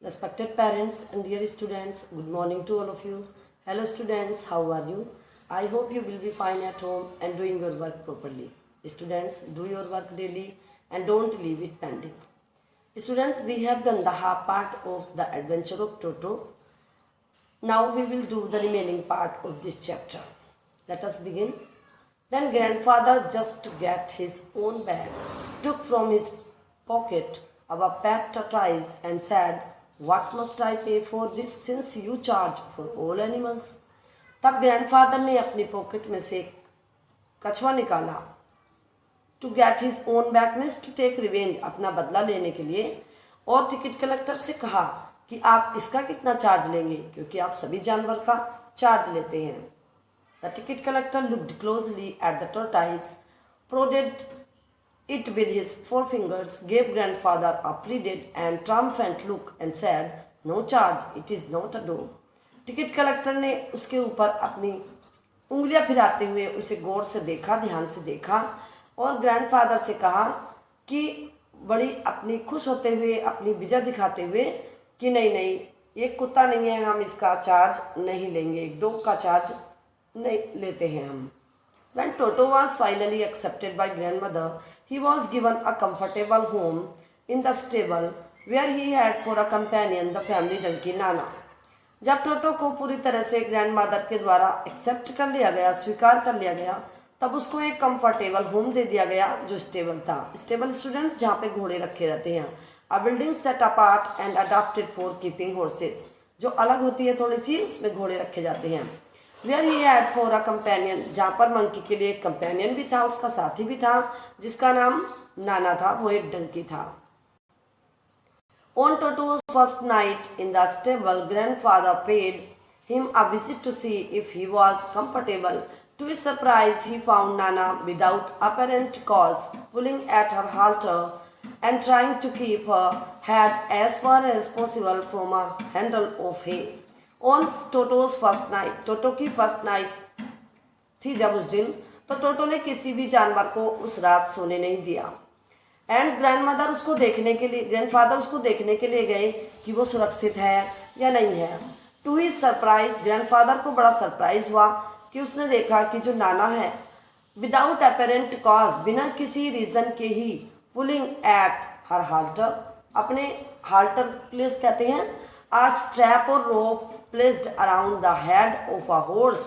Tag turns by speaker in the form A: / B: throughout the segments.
A: Respected parents and dear students, good morning to all of you. Hello students, how are you? I hope you will be fine at home and doing your work properly. Students, do your work daily and don't leave it pending. Students, we have done the half part of the adventure of Toto. Now we will do the remaining part of this chapter. Let us begin. Then grandfather just got his own bag, took from his pocket our pet tortoise and said, "What must I pay for this since you charge for all animals?" तब grandfather ने अपनी pocket में से कछुआ निकाला। To get his own back means to take revenge, अपना बदला लेने के लिए, और टिकट कलेक्टर से कहा कि आप इसका कितना चार्ज लेंगे, क्योंकि आप सभी जानवर का चार्ज लेते हैं। The ticket collector looked closely at the tortoise, prodded it with his forefingers, gave grandfather a pleaded and triumphant look and said, "No charge, it is not a dog." Ticket collector ने उसके ऊपर अपनी उंगलियां फिराते हुए उसे गौर से देखा, ध्यान से देखा, और ग्रैंडफादर से कहा कि बड़ी अपनी खुश होते हुए, अपनी विजय दिखाते हुए कि नहीं नहीं, ये कुत्ता नहीं है, हम इसका चार्ज नहीं लेंगे, एक डॉग का चार्ज नहीं लेते हैं हम। When Toto was finally accepted by grandmother, he was given a comfortable home in the stable where he had for a companion the family donkey Nana. जब टोटो को पूरी तरह से ग्रैंडमदर के द्वारा एक्सेप्ट कर लिया गया, स्वीकार कर लिया गया, तब उसको एक कंफर्टेबल होम दे दिया गया जो स्टेबल था। स्टेबल स्टूडेंट्स जहाँ पे घोड़े रखे रहते हैं। A building set apart and adopted for keeping horses, जो अलग होती है थोड़ी सी, उसमें घोड़े रखे जाते हैं। Where he had for a companion, जहाँ पर मंकी के लिए एक कंपेनियन भी था, उसका साथी भी था, जिसका नाम नाना था, वो एक डंकी था। On Toto's first night in the stable, grandfather paid him a visit to see if he was comfortable. To his surprise, he found Nana without apparent cause, pulling at her halter and trying to keep her head as far as possible from a handle of hay. On Toto's first night, टोटो की first night थी जब उस दिन, तो टोटो ने किसी भी जानवर को उस रात सोने नहीं दिया। एंड ग्रैंडमदर उसको देखने के लिए, ग्रैंडफादर उसको देखने के लिए गए कि वो सुरक्षित है या नहीं है। टू ही सरप्राइज, ग्रैंडफादर को बड़ा सरप्राइज हुआ कि उसने देखा कि जो नाना है, विदाउट अपेरेंट कॉज, बिना किसी रीज़न के ही, पुलिंग एट हर हाल्टर, अपने हाल्टर प्लेस कहते हैं, आ स्ट्रैप और रोप placed around the head of a horse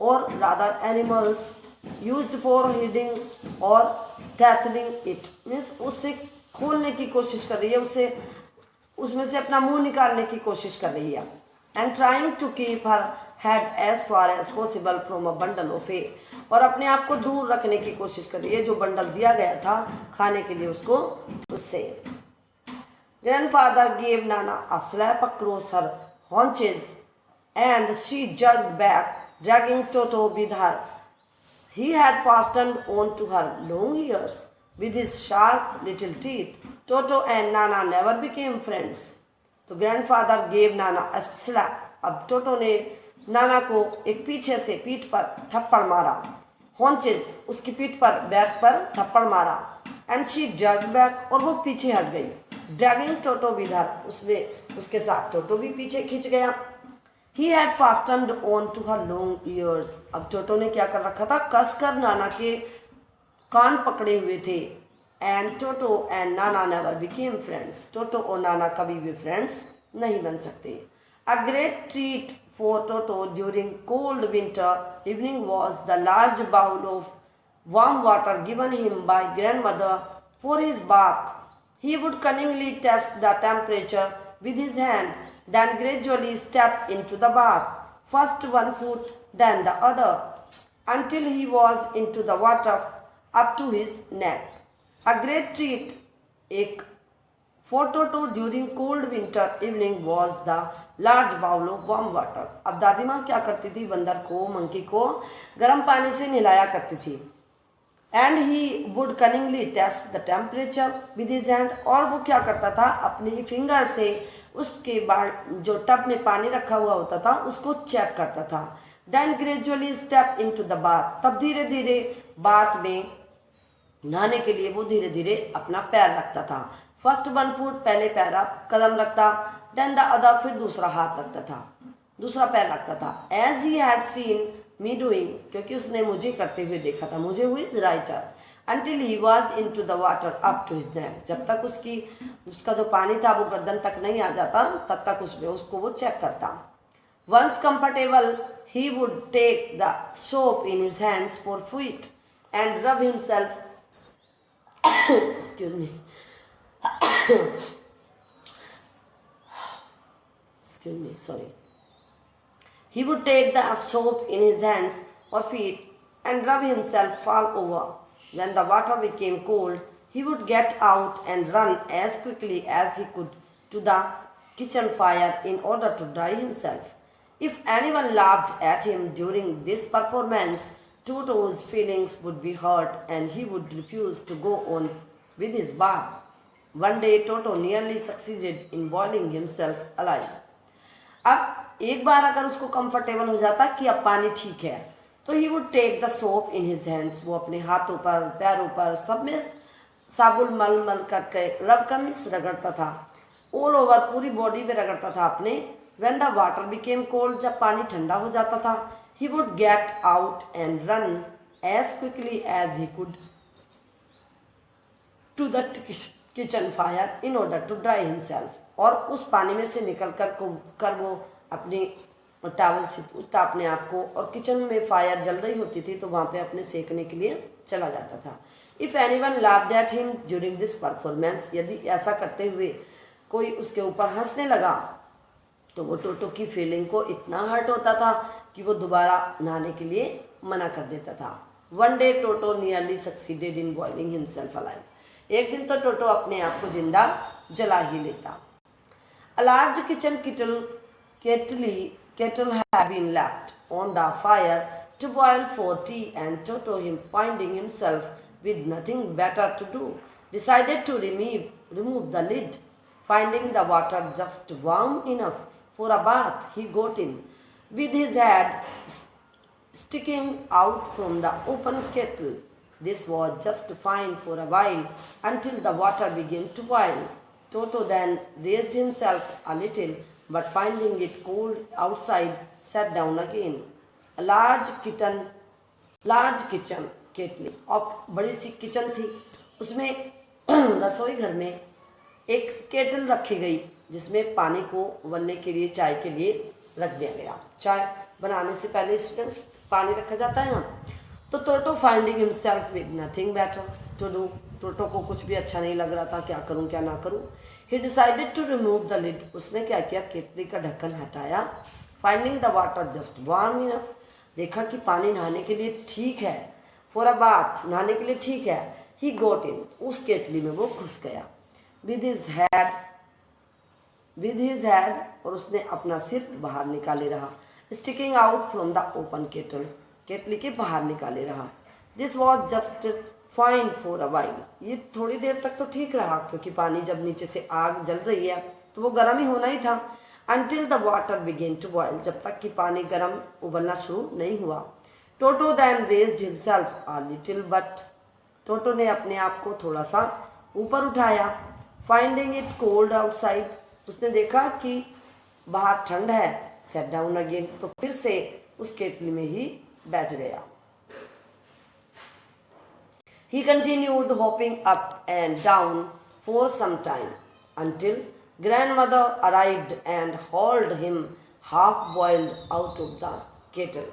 A: or rather animals used for hiding or tethering it, means उससे खोलने की कोशिश कर रही है, उससे उसमें से अपना मुंह निकालने की कोशिश कर रही है। and trying to keep her head as far as possible from a bundle of hay, और अपने आप को दूर रखने की कोशिश कर रही है जो बंडल दिया गया था खाने के लिए उसको, उससे। grandfather gave Nana a slap across her haunches and she jerked back, dragging Toto with her. He had fastened on to her long ears with his sharp little teeth. Toto and Nana never became friends. तो grandfather gave Nana a slap. अब टोटो ने नाना को एक पीछे से पीठ पर थप्पड़ मारा, haunches, उसकी पीठ पर, बैक पर थप्पड़ मारा, and she jerked back, और वो पीछे हट गई, dragging Toto with her, उसने उसके साथ टोटो भी पीछे खींच गया। He had fastened on to her long ears. अब टोटो ने क्या कर रखा था, कसकर नाना के कान पकड़े हुए थे। And Toto and Nana never became friends. टोटो और नाना कभी भी फ्रेंड्स नहीं बन सकते। A great treat for Toto during cold winter evening was the large bowl of warm water given him by grandmother for his bath. He would cunningly test the temperature with his hand, then gradually step into the bath, first one foot, then the other, until he was into the water up to his neck. A great treat, एक for Toto during cold winter evening was the large bowl of warm water. अब दादी माँ क्या करती थी, बंदर को, monkey को गर्म पानी से नहलाया करती थी। And he would cunningly test the temperature with his hand, और वो क्या करता था, अपनी फिंगर से उसके बाद जो टब में पानी रखा हुआ होता था उसको चेक करता था। Then gradually step into the bath, तब धीरे धीरे बाथ में नहाने के लिए वो धीरे धीरे अपना पैर रखता था। फर्स्ट 1 फुट पहले पैर कदम रखता, देन द अदर, फिर दूसरा हाथ रखता था, दूसरा पैर रखता था। As he had seen me doing, क्योंकि उसने मुझे करते हुए देखा था, मुझे हुई writer, until he was into the water up to his neck, जब तक उसका जो पानी था वो गर्दन तक नहीं आ जाता तब तक उसमें उसको वो चेक करता। Once comfortable, he would take the soap in his hands for feet and rub himself excuse me sorry. He would take the soap in his hands or feet and rub himself all over. When the water became cold, he would get out and run as quickly as he could to the kitchen fire in order to dry himself. If anyone laughed at him during this performance, Toto's feelings would be hurt and he would refuse to go on with his bath. One day, Toto nearly succeeded in boiling himself alive. अब एक बार अगर उसको comfortable हो जाता कि अब पानी ठीक है, तो he would take the soap in his hands, वो अपने हाथों पर, पैरों पर, सब में साबुन मल मल करके रब का मिस रगड़ता था, ऑल ओवर पूरी बॉडी पे रगड़ता था अपने। When the water became cold, जब पानी ठंडा हो जाता था, he would get out and run as quickly as he could to the kitchen fire in order to dry himself, और उस पानी में से निकल कर वो अपनी टावल से पूछता अपने आप को, और किचन में फायर जल रही होती थी तो वहाँ पे अपने सेकने के लिए चला जाता था। If anyone laughed at him during this performance, यदि ऐसा करते हुए कोई उसके ऊपर हंसने लगा तो वो टोटो की फीलिंग को इतना हर्ट होता था कि वो दोबारा नहाने के लिए मना कर देता था। One day toto nearly succeeded in boiling himself alive, एक दिन तो टोटो अपने आप को जिंदा जला ही लेता। A large kitchen kettle had been left on the fire to boil for tea, and Toto, him finding himself with nothing better to do, decided to remove the lid. Finding the water just warm enough for a bath, he got in, with his head sticking out from the open kettle. This was just fine for a while until the water began to boil. Toto then raised himself a little, but finding it cold outside, sat down again. A large kitchen kettle, और बड़ी सी kitchen थी, उसमें रसोई घर में एक kettle रखी गई जिसमें पानी को उबलने के लिए, चाय के लिए रख दिया गया। चाय बनाने से पहले स्टूडेंट्स पानी रखा जाता है ना। तो Toto finding himself with nothing better to do, Toto को कुछ भी अच्छा नहीं लग रहा था, क्या करूं क्या ना करूं। He decided to remove the lid, उसने क्या किया, केतली का ढक्कन हटाया। Finding the water just warm enough, देखा कि पानी नहाने के लिए ठीक है, फॉर अ बाथ, नहाने के लिए ठीक है। ही गोट इन, उस केतली में वो घुस गया। विद हिज हैड, और उसने अपना सिर बाहर निकाले रहा। Sticking out from the open kettle, केतली के बाहर निकाले रहा। This was just fine for a while, ये थोड़ी देर तक तो ठीक रहा, क्योंकि पानी जब नीचे से आग जल रही है तो वो गर्म ही होना ही था। Until the water began to boil, जब तक कि पानी गर्म उबलना शुरू नहीं हुआ। Toto then raised himself a little, but Toto ने अपने आप को थोड़ा सा ऊपर उठाया। फाइंडिंग इट कोल्ड आउटसाइड, उसने देखा कि बाहर ठंड है। सेट डाउन अगेन, तो फिर से उस केटली में ही बैठ गया। He continued hopping up and down for some time until grandmother arrived and hauled him half boiled out of the kettle.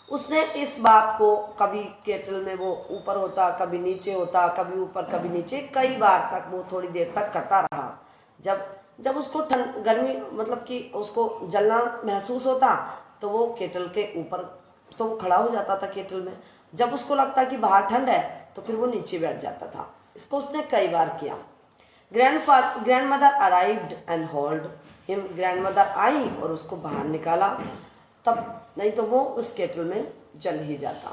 A: उसने इस बात को, कभी केटल में वो ऊपर होता, कभी नीचे होता, कभी ऊपर कभी नीचे, कई बार तक वो थोड़ी देर तक करता रहा। जब उसको गर्मी, मतलब कि उसको जलना महसूस होता तो वो केटल के ऊपर तो वो खड़ा हो जाता था केटल में। जब उसको लगता कि बाहर ठंड है तो फिर वो नीचे बैठ जाता था। इसको उसने कई बार किया। Grandmother arrived and hold him, grandmother आई और उसको बाहर निकाला, तब नहीं तो वो उस केटल में जल ही जाता।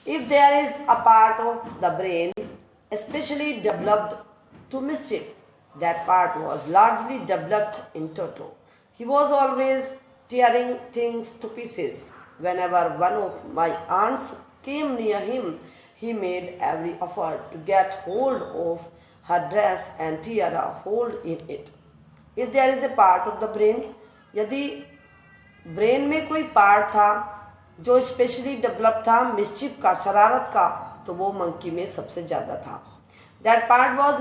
A: If there is a part of the brain specially developed to mischief, that part was largely developed in Toto. He was always tearing things to pieces. Whenever one of my aunts came near him, he made every effort to get hold of her dress and tear a hole in it. If there is a part of the brain, यदि brain में कोई part था जो specially develop था mischief का, शरारत का, तो वो मंकी में सबसे ज़्यादा था। That part was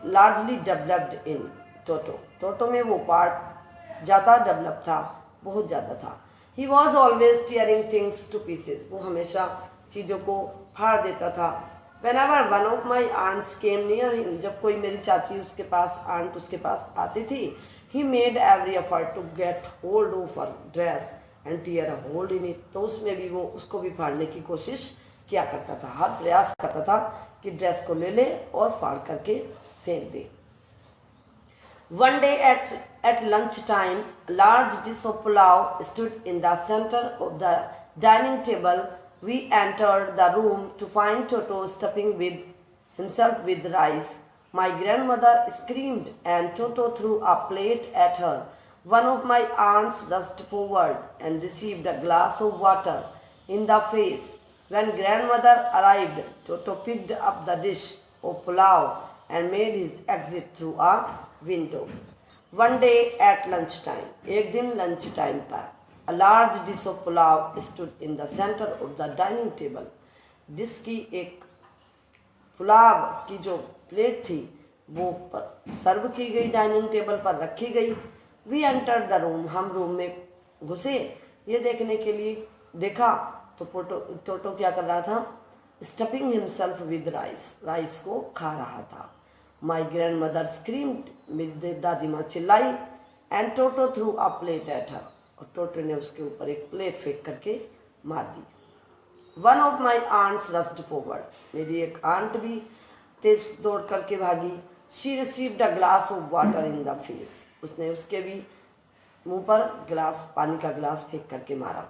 A: largely developed in Toto, Toto में वो पार्ट ज़्यादा डेवलप था, बहुत ज़्यादा था। He was always tearing things to pieces, वो हमेशा चीज़ों को फाड़ देता था। Whenever one of my aunts came near him, जब कोई मेरी चाची उसके पास, आंट उसके पास आती थी, he made every effort to get hold of her dress and tear a hole in it, तो उसमें भी वो उसको भी फाड़ने की कोशिश किया करता था, हर प्रयास करता था कि ड्रेस को ले ले और फाड़ करके फेंक दे। One day at lunch time, a large dish of pulao stood in the center of the dining table. We entered the room to find Toto stuffing with himself with rice. My grandmother screamed and Toto threw a plate at her. One of my aunts rushed forward and received a glass of water in the face. When grandmother arrived, Toto picked up the dish of pulao and made his exit through a window. One day at lunchtime, एक दिन lunch time पर, a large dish of pulao stood in the center of the dining table. Dish की एक पुलाव की जो plate थी वो सर्व की गई, डाइनिंग टेबल पर रखी गई। वी एंटर द रूम, हम रूम में घुसे ये देखने के लिए। देखा तो टोटो क्या कर रहा था, stuffing himself with rice, rice को खा रहा था। माई ग्रैंड मदर स्क्रीम्ड, मेरी दादी माँ चिल्लाई, and Toto through a plate at her, और टोटो ने उसके ऊपर एक प्लेट फेंक करके मार दी। One of my aunts rushed forward, मेरी एक आंट भी तेज दौड़ करके भागी। She received a glass of water in the face, उसने उसके भी मुंह पर गिलास, पानी का गिलास फेंक करके मारा।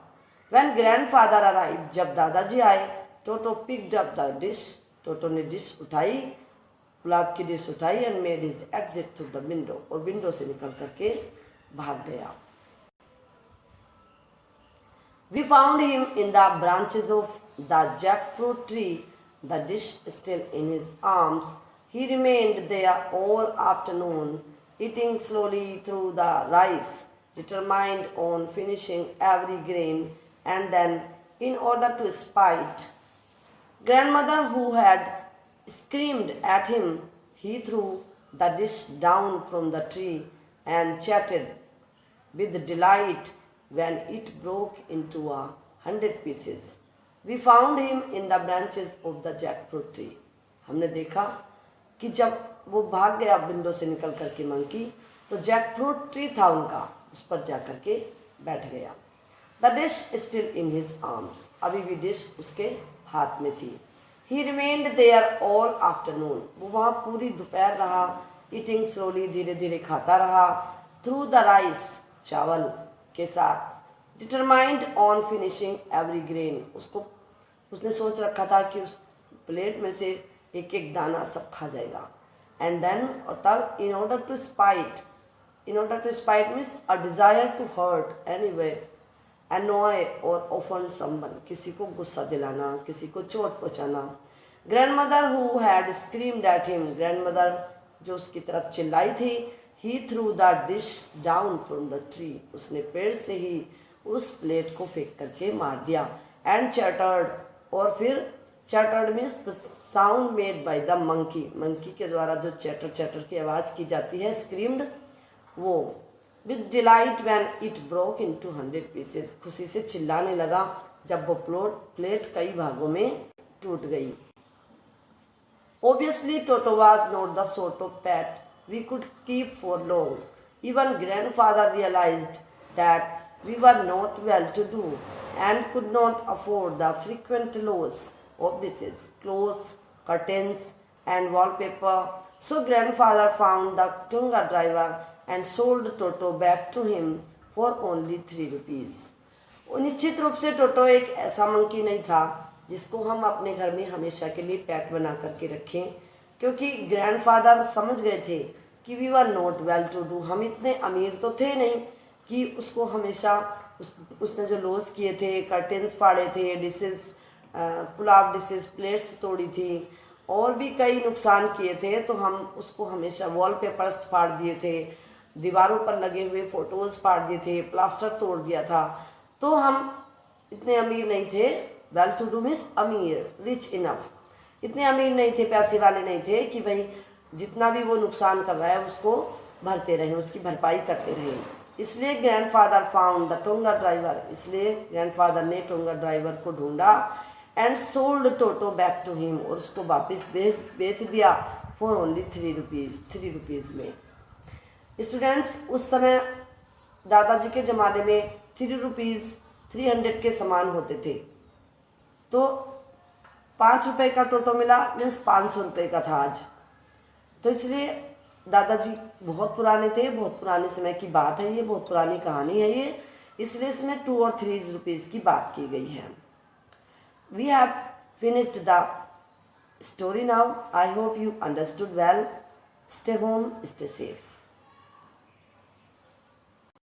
A: व्हेन ग्रैंडफादर अराइव्ड, जब दादाजी आए, टोटो पिक्ड अप द डिश, टोटो ने डिश उठाई, पुलाव की डिश उठाई, and made his exit through the window, और विंडो से निकल करके भाग गया। We found him in the branches of the jackfruit tree, the dish still in his arms. He remained there all afternoon, eating slowly through the rice, determined on finishing every grain, and then, in order to spite grandmother who had screamed at him, he threw the dish down from the tree and chatted with delight when it broke into 100 pieces. We found him in the branches of the jackfruit tree. हमने देखा कि जब वो भाग गया window से निकल करके मंकी, तो जैकफ्रूट ट्री था उनका, उस पर जा करके बैठ गया। The dish still in his arms, अभी भी डिश उसके हाथ में थी। He remained there all afternoon, वो वहाँ पूरी दोपहर रहा, eating slowly, धीरे धीरे खाता रहा, through the rice, चावल के साथ, determined on finishing every grain, उसने सोच रखा था कि उस प्लेट में से एक एक दाना सब खा जाएगा। एंड देन, और तब, in order to spite means a desire to hurt anyway, annoy और offend someone, किसी को गुस्सा दिलाना, किसी को चोट पहुँचाना। Grandmother who had screamed at him, grandmother जो उसकी तरफ चिल्लाई थी, he threw the dish down from the tree, उसने पेड़ से ही उस प्लेट को फेंक करके मार दिया। and chattered, और फिर chattered means the sound made by the monkey, monkey के द्वारा जो चैटर चैटर की आवाज़ की जाती है, screamed, वो with delight when it broke into 100 pieces, खुशी से चिल्लाने लगा जब वो प्लेट कई भागों में टूट गई। Obviously, Toto was not the sort of pet we could keep for long. Even grandfather realized that we were not well-to-do and could not afford the frequent loss of dishes, clothes, curtains, and wallpaper. So grandfather found the Tunga driver and sold Toto back to him for only 3 rupees. निश्चित रूप से टोटो एक ऐसा monkey नहीं था जिसको हम अपने घर में हमेशा के लिए पेट बना करके रखें, क्योंकि ग्रैंडफादर समझ गए थे कि we were not well to do, हम इतने अमीर तो थे नहीं कि उसको हमेशा उसने जो लॉस किए थे, कर्टेंस फाड़े थे, डिशेस, पुलाव डिशेस, प्लेट्स तोड़ी थी, और भी कई नुकसान किए थे, तो हम उसको हमेशा वॉलपेपर्स फाड़ दिए थे, दीवारों पर लगे हुए फोटोज़ फाड़ दिए थे, प्लास्टर तोड़ दिया था। तो हम इतने अमीर नहीं थे, वेल टू डू मीन्स अमीर, रिच इनफ, इतने अमीर नहीं थे, पैसे वाले नहीं थे कि भाई जितना भी वो नुकसान कर रहा है उसको भरते रहें, उसकी भरपाई करते रहें। इसलिए grandfather found the tonga driver, इसलिए ग्रैंडफादर ने टोंगा ड्राइवर को ढूंढा and sold Toto back to him, और उसको वापस बेच दिया फॉर ओनली 3 रुपीज़ में। स्टूडेंट्स, उस समय दादाजी के ज़माने में 3 रुपीज़ 300 के समान होते थे। तो 5 रुपये का टोटो मिला मीन्स 500 रुपये का था आज। तो इसलिए दादाजी बहुत पुराने थे, बहुत पुराने समय की बात है ये, बहुत पुरानी कहानी है ये, इसलिए इसमें 2 और 3 रुपीज़ की बात की गई है। We have finished the story now. I hope you understood well. Stay home, stay safe.